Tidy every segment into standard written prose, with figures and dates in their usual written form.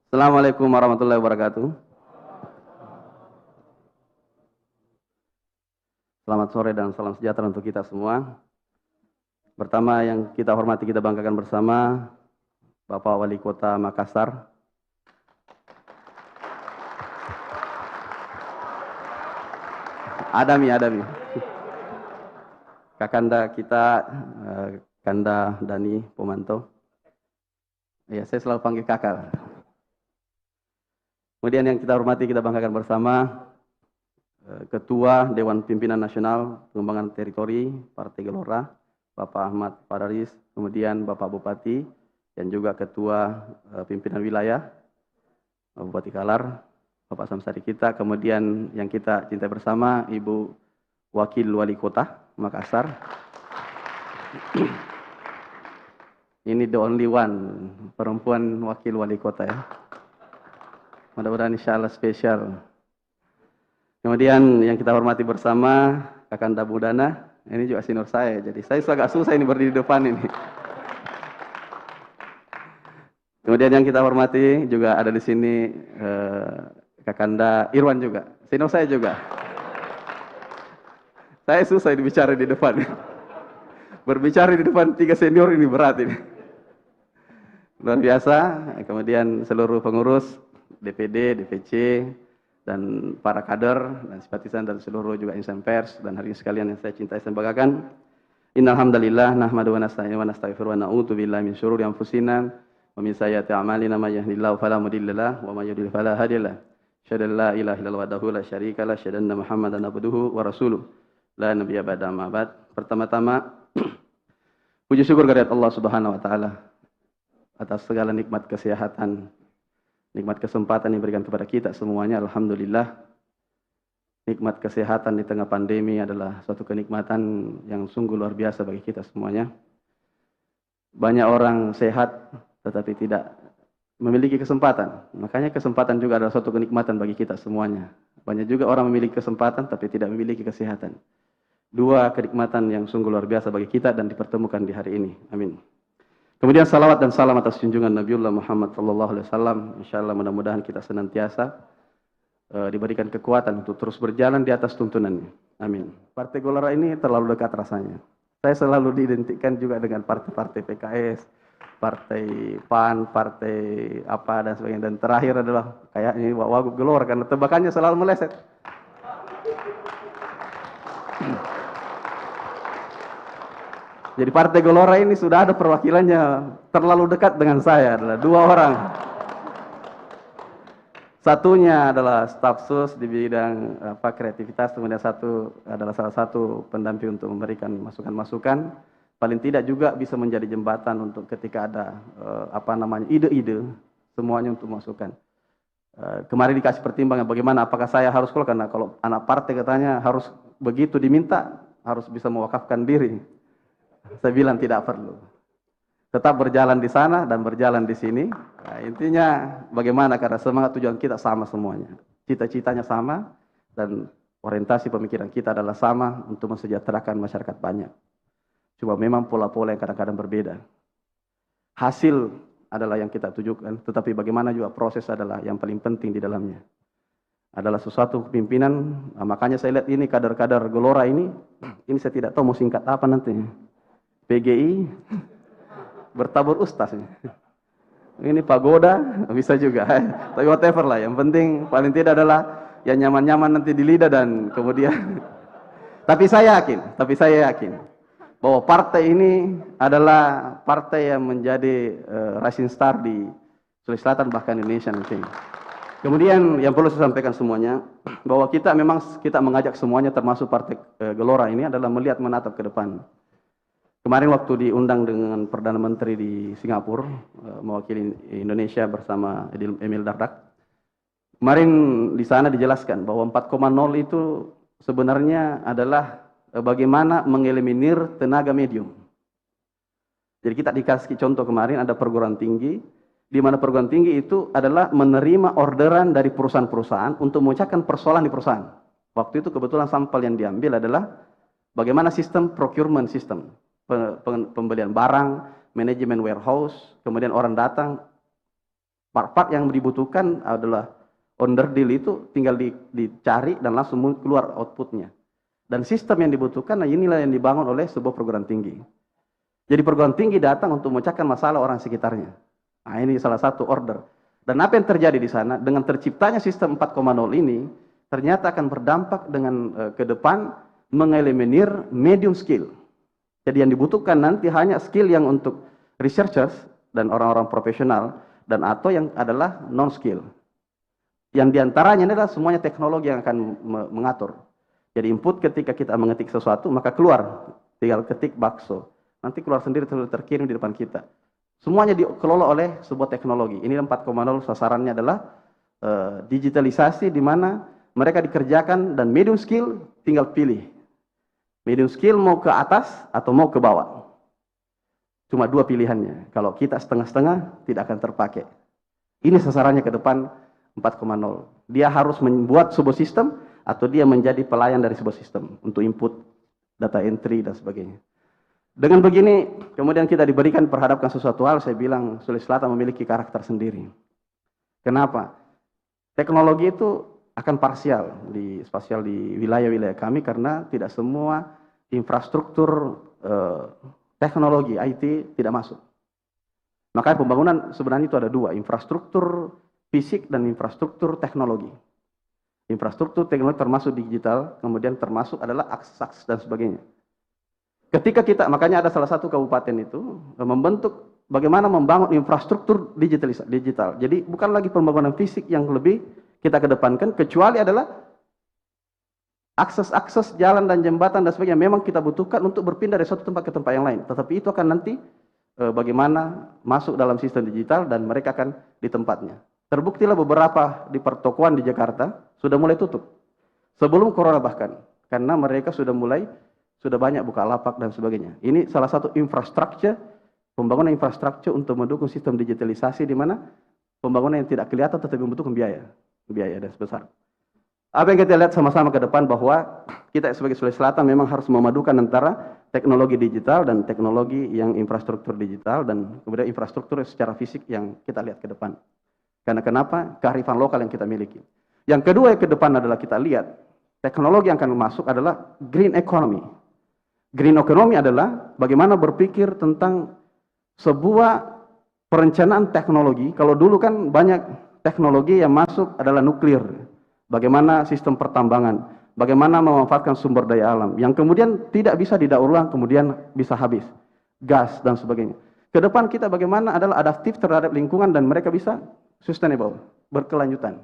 Assalamualaikum warahmatullahi wabarakatuh. Selamat sore dan salam sejahtera untuk kita semua. Pertama yang kita hormati, kita banggakan bersama Bapak Wali Kota Makassar. Adami. Kakanda kita, Kanda Dani Pomanto. Ya, saya selalu panggil kakak. Kemudian yang kita hormati, kita banggakan bersama Ketua Dewan Pimpinan Nasional Pengembangan Teritori Partai Gelora, Bapak Ahmad Padaris, kemudian Bapak Bupati, dan juga Ketua Pimpinan Wilayah, Bupati Kalar, Bapak Samsari kita, kemudian yang kita cintai bersama, Ibu Wakil Wali Kota Makassar. Ini the only one, perempuan Wakil Wali Kota ya. Mudah-mudahan insya Allah spesial. Kemudian yang kita hormati bersama Kakanda Budana, ini juga senior saya, jadi saya agak susah ini berdiri di depan ini. Kemudian yang kita hormati juga ada di sini Kakanda Irwan juga, senior saya juga. Saya susah bicara di depan. Berbicara di depan 3 senior ini berat ini. Luar biasa. Kemudian seluruh pengurus DPD, DPC, dan para kader dan simpatisan dan seluruh juga insan pers dan hadirin sekalian yang saya cintai dan banggakan. Innal hamdalillah nahmadu wa nasta'inu wa nastaghfiru wa na'udzu billahi min syururi anfusina wa min sayyiati a'malina may yahdihillahu fala mudilla lahu wa may yudlil fala hadiya lahu. Asyhadu an la ilaha illallah wahdahu la syarika lahu, asyhadu anna Muhammadan abduhu wa rasuluh. La nabiyya ba'da ma ba'd. Pertama-tama puji syukur kehadirat Allah Subhanahu wa taala atas segala nikmat kesehatan, nikmat kesempatan yang diberikan kepada kita semuanya. Alhamdulillah, nikmat kesehatan di tengah pandemi adalah suatu kenikmatan yang sungguh luar biasa bagi kita semuanya. Banyak orang sehat tetapi tidak memiliki kesempatan. Makanya kesempatan juga adalah suatu kenikmatan bagi kita semuanya. Banyak juga orang memiliki kesempatan tapi tidak memiliki kesehatan. Dua kenikmatan yang sungguh luar biasa bagi kita dan dipertemukan di hari ini. Amin. Kemudian salawat dan salam atas junjungan Nabiullah Muhammad SAW. Insyaallah mudah-mudahan kita senantiasa diberikan kekuatan untuk terus berjalan di atas tuntunannya. Amin. Partai Gelora ini terlalu dekat rasanya. Saya selalu diidentikan juga dengan partai-partai PKS, partai PAN, partai apa dan sebagainya. Dan terakhir adalah kayaknya Wagub Gelora karena tebakannya selalu meleset. Jadi Partai Gelora ini sudah ada perwakilannya terlalu dekat dengan saya, adalah 2 orang. Satunya adalah staf sus di bidang kreativitas, kemudian satu adalah salah satu pendamping untuk memberikan masukan-masukan. Paling tidak juga bisa menjadi jembatan untuk ketika ada ide-ide semuanya untuk masukan. Kemarin dikasih pertimbangan bagaimana apakah saya harus keluar, karena kalau anak partai katanya harus begitu diminta harus bisa mewakafkan diri. Saya bilang tidak perlu. Tetap berjalan di sana dan berjalan di sini. Nah, intinya bagaimana, karena semangat tujuan kita sama semuanya. Cita-citanya sama dan orientasi pemikiran kita adalah sama untuk mensejahterakan masyarakat banyak. Cuma memang pola-pola yang kadang-kadang berbeda. Hasil adalah yang kita tujukan, tetapi bagaimana juga proses adalah yang paling penting di dalamnya. Adalah sesuatu pimpinan, nah, makanya saya lihat ini kader-kader Gelora ini saya tidak tahu mau singkat apa nantinya. PGI bertabur ustaz. Ini pagoda bisa juga. Tapi whatever lah, yang penting paling tidak adalah yang nyaman-nyaman nanti di lidah dan kemudian. Tapi saya yakin bahwa partai ini adalah partai yang menjadi rising star di Sulawesi Selatan bahkan Indonesia nanti. Kemudian yang perlu saya sampaikan semuanya bahwa kita mengajak semuanya termasuk Partai Gelora ini adalah melihat menatap ke depan. Kemarin waktu diundang dengan Perdana Menteri di Singapura, mewakili Indonesia bersama Emil Dardak. Kemarin di sana dijelaskan bahwa 4,0 itu sebenarnya adalah bagaimana mengeliminir tenaga medium. Jadi kita dikasih contoh kemarin ada perguruan tinggi, di mana perguruan tinggi itu adalah menerima orderan dari perusahaan-perusahaan untuk memecahkan persoalan di perusahaan. Waktu itu kebetulan sampel yang diambil adalah bagaimana sistem procurement system. Pembelian barang, manajemen warehouse, kemudian orang datang, Part-part yang dibutuhkan adalah under deal itu tinggal dicari dan langsung keluar outputnya. Dan sistem yang dibutuhkan, nah inilah yang dibangun oleh sebuah perguruan tinggi. Jadi perguruan tinggi datang untuk memecahkan masalah orang sekitarnya. Nah ini salah satu order. Dan apa yang terjadi di sana, dengan terciptanya sistem 4.0 ini, ternyata akan berdampak dengan ke depan mengeliminir medium skill. Jadi yang dibutuhkan nanti hanya skill yang untuk researchers dan orang-orang profesional, dan atau yang adalah non-skill. Yang diantaranya adalah semuanya teknologi yang akan mengatur. Jadi input ketika kita mengetik sesuatu, maka keluar. Tinggal ketik bakso. Nanti keluar sendiri terkirim di depan kita. Semuanya dikelola oleh sebuah teknologi. Ini 4.0 sasarannya adalah digitalisasi di mana mereka dikerjakan dan medium skill tinggal pilih. Medium skill mau ke atas atau mau ke bawah. Cuma dua pilihannya. Kalau kita setengah-setengah tidak akan terpakai. Ini sasarannya ke depan 4.0. Dia harus membuat sebuah sistem atau dia menjadi pelayan dari sebuah sistem untuk input, data entry dan sebagainya. Dengan begini, kemudian kita diberikan perhadapkan sesuatu hal, saya bilang Sulawesi Selatan memiliki karakter sendiri. Kenapa? Teknologi itu akan parsial di spasial di wilayah-wilayah kami karena tidak semua infrastruktur teknologi IT tidak masuk. Makanya pembangunan sebenarnya itu ada dua, infrastruktur fisik dan infrastruktur teknologi. Infrastruktur teknologi termasuk digital, kemudian termasuk adalah akses dan sebagainya. Ketika kita, makanya ada salah satu kabupaten itu membentuk bagaimana membangun infrastruktur digital. Jadi bukan lagi pembangunan fisik yang lebih kita kedepankan, kecuali adalah akses jalan dan jembatan dan sebagainya memang kita butuhkan untuk berpindah dari suatu tempat ke tempat yang lain. Tetapi itu akan nanti bagaimana masuk dalam sistem digital dan mereka akan di tempatnya. Terbuktilah beberapa di pertokoan di Jakarta sudah mulai tutup. Sebelum corona bahkan. Karena mereka sudah banyak Bukalapak dan sebagainya. Ini salah satu infrastruktur, pembangunan infrastruktur untuk mendukung sistem digitalisasi di mana pembangunan yang tidak kelihatan tetapi membutuhkan biaya dan sebesar. Apa yang kita lihat sama-sama ke depan bahwa kita sebagai Sulawesi Selatan memang harus memadukan antara teknologi digital dan teknologi yang infrastruktur digital dan kemudian infrastruktur secara fisik yang kita lihat ke depan. Karena kenapa? Kearifan lokal yang kita miliki. Yang kedua yang ke depan adalah kita lihat teknologi yang akan masuk adalah green economy. Green economy adalah bagaimana berpikir tentang sebuah perencanaan teknologi. Kalau dulu kan banyak teknologi yang masuk adalah nuklir. Bagaimana sistem pertambangan, bagaimana memanfaatkan sumber daya alam, yang kemudian tidak bisa didaur ulang, kemudian bisa habis. Gas dan sebagainya. Ke depan kita bagaimana adalah adaptif terhadap lingkungan dan mereka bisa sustainable, berkelanjutan.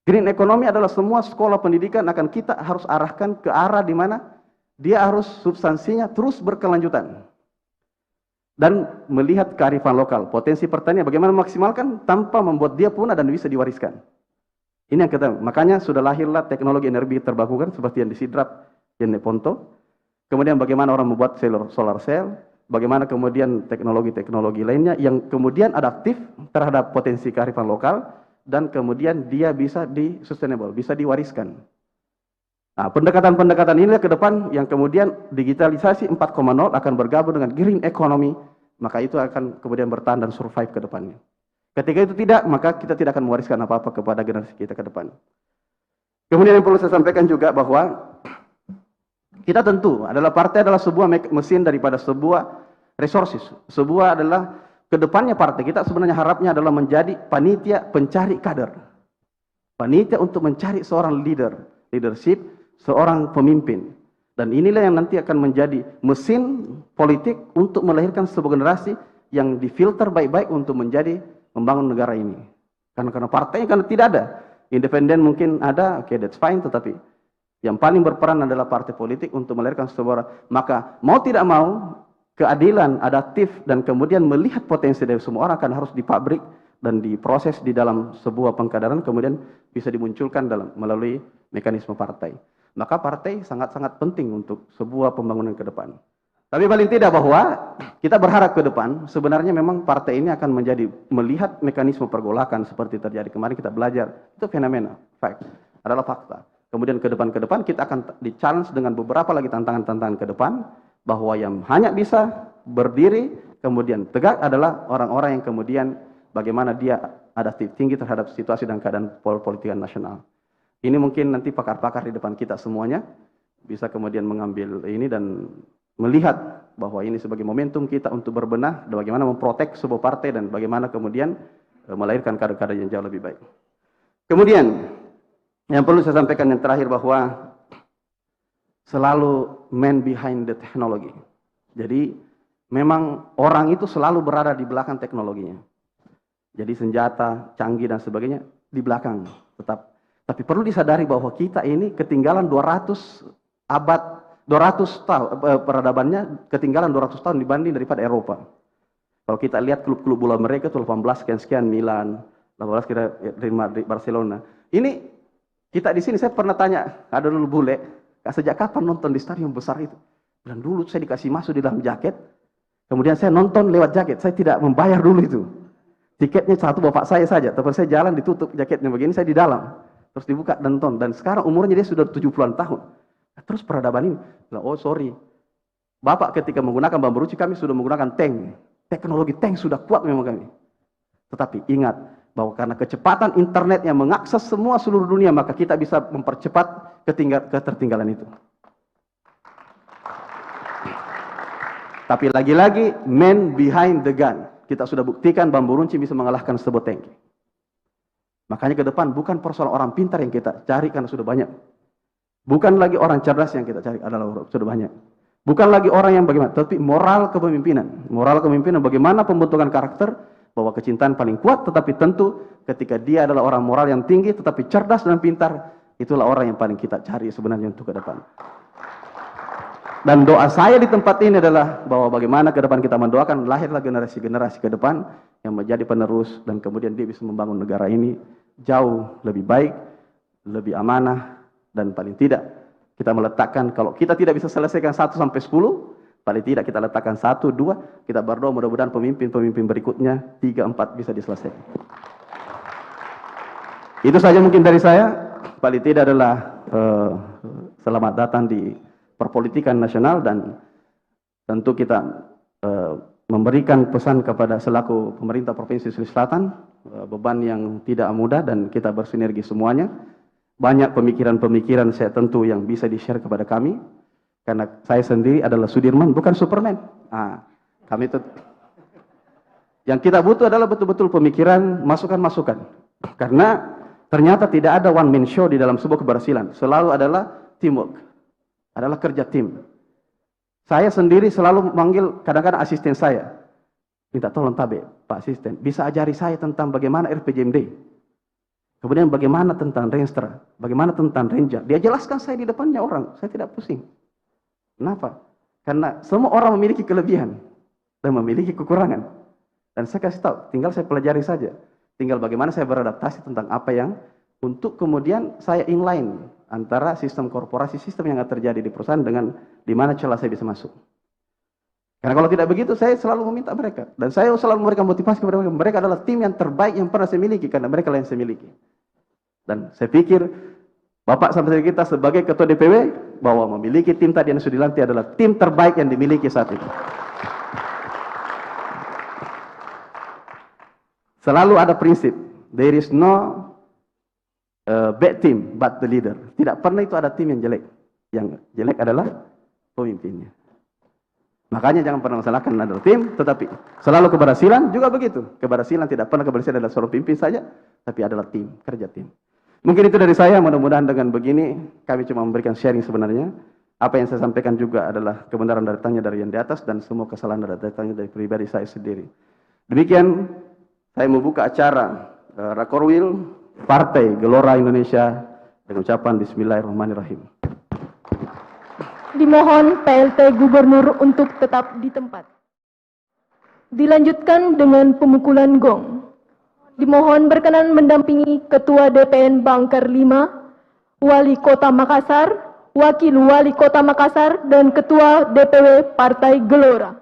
Green economy adalah semua sekolah pendidikan akan kita harus arahkan ke arah di mana dia harus substansinya terus berkelanjutan. Dan melihat kearifan lokal, potensi pertanian, bagaimana memaksimalkan tanpa membuat dia punah dan bisa diwariskan. Ini yang kita, makanya sudah lahirlah teknologi energi terbarukan seperti yang disidrap Yene Ponto. Kemudian bagaimana orang membuat solar cell, bagaimana kemudian teknologi-teknologi lainnya yang kemudian adaptif terhadap potensi kearifan lokal dan kemudian dia bisa sustainable, bisa diwariskan. Nah, pendekatan-pendekatan inilah ke depan yang kemudian digitalisasi 4.0 akan bergabung dengan green economy, maka itu akan kemudian bertahan dan survive ke depannya. Ketika itu tidak, maka kita tidak akan mewariskan apa-apa kepada generasi kita ke depan. Kemudian yang perlu saya sampaikan juga bahwa kita tentu adalah partai adalah sebuah mesin daripada sebuah resources. Sebuah adalah kedepannya partai kita sebenarnya harapnya adalah menjadi panitia pencari kader. Panitia untuk mencari seorang leadership, seorang pemimpin. Dan inilah yang nanti akan menjadi mesin politik untuk melahirkan sebuah generasi yang difilter baik-baik untuk menjadi membangun negara ini. Karena partainya karena tidak ada. Independen mungkin ada, oke, that's fine, tetapi yang paling berperan adalah partai politik untuk melahirkan sebuah, maka mau tidak mau keadilan, adaptif, dan kemudian melihat potensi dari semua orang akan harus dipabrik dan diproses di dalam sebuah pengkaderan, kemudian bisa dimunculkan melalui mekanisme partai. Maka partai sangat-sangat penting untuk sebuah pembangunan ke depan. Tapi paling tidak bahwa kita berharap ke depan, sebenarnya memang partai ini akan melihat mekanisme pergolakan seperti terjadi kemarin kita belajar. Itu fenomena, fact, adalah fakta. Kemudian ke depan kita akan di-challenge dengan beberapa lagi tantangan-tantangan ke depan, bahwa yang hanya bisa berdiri, kemudian tegak adalah orang-orang yang kemudian bagaimana dia adaptif tinggi terhadap situasi dan keadaan politik nasional. Ini mungkin nanti pakar-pakar di depan kita semuanya bisa kemudian mengambil ini dan melihat bahwa ini sebagai momentum kita untuk berbenah dan bagaimana memprotek sebuah partai dan bagaimana kemudian melahirkan kader-kader yang jauh lebih baik. Kemudian yang perlu saya sampaikan yang terakhir bahwa selalu man behind the technology. Jadi memang orang itu selalu berada di belakang teknologinya. Jadi senjata, canggih dan sebagainya di belakang tetap. Tapi perlu disadari bahwa kita ini ketinggalan 200 tahun, peradabannya ketinggalan 200 tahun dibanding daripada Eropa. Kalau kita lihat klub-klub bola mereka itu 18 sekian Milan, 18 kira Real Madrid, Barcelona. Ini kita di sini saya pernah tanya, ada dulu bule, sejak kapan nonton di stadion besar itu? Dan dulu saya dikasih masuk di dalam jaket, kemudian saya nonton lewat jaket, saya tidak membayar dulu itu. Tiketnya satu bapak saya saja, tapi saya jalan ditutup jaketnya begini, saya di dalam. Terus dibuka dan nonton, dan sekarang umurnya dia sudah 70-an tahun. Terus peradaban ini, oh sorry, Bapak ketika menggunakan bambu runcing kami sudah menggunakan tank. Teknologi tank sudah kuat memang kami. Tetapi ingat bahwa karena kecepatan internet yang mengakses semua seluruh dunia, maka kita bisa mempercepat ketertinggalan itu. Tapi lagi-lagi, man behind the gun. Kita sudah buktikan bambu runcing bisa mengalahkan sebuah tank. Makanya ke depan bukan persoalan orang pintar yang kita cari karena sudah banyak. Bukan lagi orang cerdas yang kita cari, adalah sudah banyak. Bukan lagi orang yang bagaimana, tapi moral kepemimpinan. Moral kepemimpinan bagaimana pembentukan karakter, bahwa kecintaan paling kuat, tetapi tentu ketika dia adalah orang moral yang tinggi, tetapi cerdas dan pintar, itulah orang yang paling kita cari sebenarnya untuk ke depan. Dan doa saya di tempat ini adalah bahwa bagaimana ke depan kita mendoakan lahirlah generasi-generasi ke depan yang menjadi penerus dan kemudian dia bisa membangun negara ini jauh lebih baik, lebih amanah, dan paling tidak kita meletakkan, kalau kita tidak bisa selesaikan 1 sampai 10, paling tidak kita letakkan 1, 2, kita berdoa mudah-mudahan pemimpin-pemimpin berikutnya 3, 4 bisa diselesaikan. Itu saja mungkin dari saya, paling tidak adalah selamat datang di perpolitikan nasional, dan tentu kita memberikan pesan kepada selaku pemerintah Provinsi Sulawesi Selatan, beban yang tidak mudah dan kita bersinergi semuanya. Banyak pemikiran-pemikiran saya tentu yang bisa di-share kepada kami, karena saya sendiri adalah Sudirman, bukan Superman. Kami itu yang kita butuh adalah betul-betul pemikiran, masukan-masukan. Karena ternyata tidak ada one man show di dalam sebuah keberhasilan. Selalu adalah teamwork, adalah kerja tim. Saya sendiri selalu memanggil kadang-kadang asisten saya, minta tolong Tabe, Pak Asisten, bisa ajari saya tentang bagaimana RPJMD. Kemudian bagaimana tentang Renstra, bagaimana tentang Renja. Dia jelaskan saya di depannya orang, saya tidak pusing. Kenapa? Karena semua orang memiliki kelebihan dan memiliki kekurangan. Dan saya kasih tahu, tinggal saya pelajari saja. Tinggal bagaimana saya beradaptasi tentang apa yang, untuk kemudian saya inline antara sistem korporasi, sistem yang akan terjadi di perusahaan dengan di mana celah saya bisa masuk. Karena kalau tidak begitu, saya selalu meminta mereka. Dan saya selalu memberikan motivasi kepada mereka. Mereka adalah tim yang terbaik yang pernah saya miliki, karena mereka lah yang saya miliki. Dan saya pikir, Bapak sampai kita sebagai Ketua DPW, bahwa memiliki tim tadi yang sudah dilantik adalah tim terbaik yang dimiliki saat itu. Selalu ada prinsip, there is no bad team, but the leader. Tidak pernah itu ada tim yang jelek. Yang jelek adalah pemimpinnya. Makanya jangan pernah masalahkan adalah tim, tetapi selalu keberhasilan juga begitu. Keberhasilan tidak pernah keberhasilan adalah seorang pimpin saja, tapi adalah tim, kerja tim. Mungkin itu dari saya, mudah-mudahan dengan begini kami cuma memberikan sharing sebenarnya. Apa yang saya sampaikan juga adalah kebenaran datangnya dari yang di atas dan semua kesalahan datangnya dari pribadi saya sendiri. Demikian saya membuka acara Rakorwil Partai Gelora Indonesia dengan ucapan Bismillahirrahmanirrahim. Dimohon PLT Gubernur untuk tetap di tempat. Dilanjutkan dengan pemukulan gong. Dimohon berkenan mendampingi Ketua DPN Bangker 5, Wali Kota Makassar, Wakil Wali Kota Makassar, dan Ketua DPW Partai Gelora.